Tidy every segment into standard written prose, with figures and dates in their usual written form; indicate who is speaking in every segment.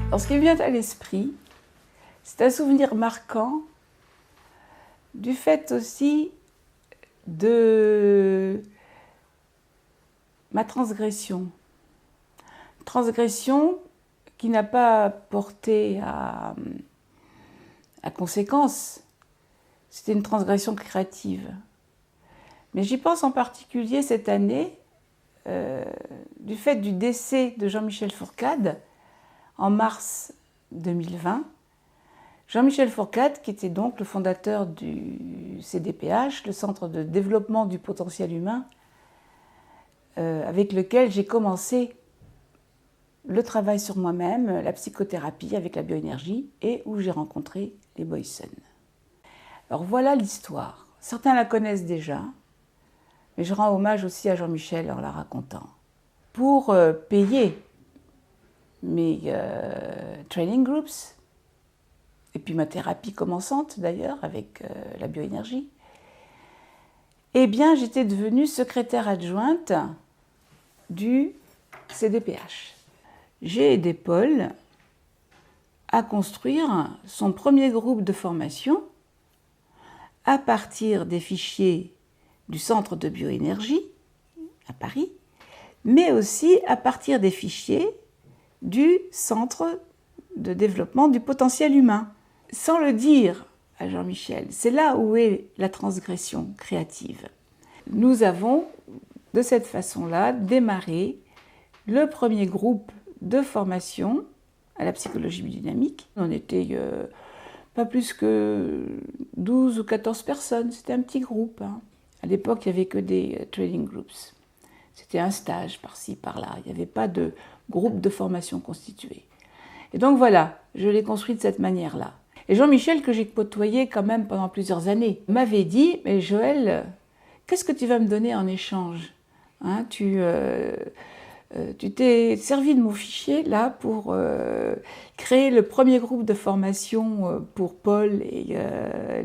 Speaker 1: Alors, ce qui me vient à l'esprit, c'est un souvenir marquant du fait aussi de ma transgression. Transgression qui n'a pas porté à conséquence. C'était une transgression créative. Mais j'y pense en particulier cette année, du fait du décès de Jean-Michel Fourcade en mars 2020. Jean-Michel Fourcade, qui était donc le fondateur du CDPH, le Centre de développement du potentiel humain, avec lequel j'ai commencé le travail sur moi-même, la psychothérapie avec la bioénergie, et où j'ai rencontré les Boysen. Alors voilà l'histoire. Certains la connaissent déjà, mais je rends hommage aussi à Jean-Michel en la racontant. Pour payer mes training groups, et puis ma thérapie commençante d'ailleurs avec la bioénergie, eh bien j'étais devenue secrétaire adjointe du CDPH. J'ai aidé Paul à construire son premier groupe de formation à partir des fichiers du Centre de bioénergie à Paris, mais aussi à partir des fichiers du Centre de développement du potentiel humain. Sans le dire à Jean-Michel, c'est là où est la transgression créative. Nous avons, de cette façon-là, démarré le premier groupe de formation à la psychologie biodynamique. On était pas plus que 12 ou 14 personnes, c'était un petit groupe. À l'époque, il n'y avait que des training groups. C'était un stage par-ci, par-là. Il n'y avait pas de groupe de formation constitué. Et donc voilà, je l'ai construit de cette manière-là. Et Jean-Michel, que j'ai côtoyé quand même pendant plusieurs années, m'avait dit « Mais Joël, qu'est-ce que tu vas me donner en échange ? Tu t'es servi de mon fichier là pour créer le premier groupe de formation pour Paul et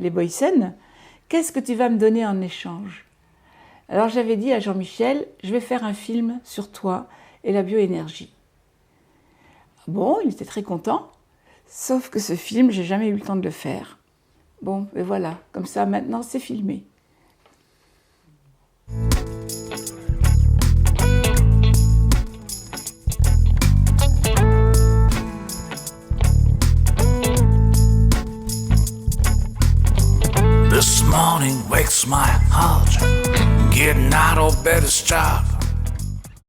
Speaker 1: les Boysen. Qu'est-ce que tu vas me donner en échange ?» Alors j'avais dit à Jean-Michel, je vais faire un film sur toi et la bioénergie. Bon, il était très content, sauf que ce film, j'ai jamais eu le temps de le faire. Bon, et voilà, comme ça maintenant c'est filmé.
Speaker 2: This morning wakes my heart, getting out of bed is start.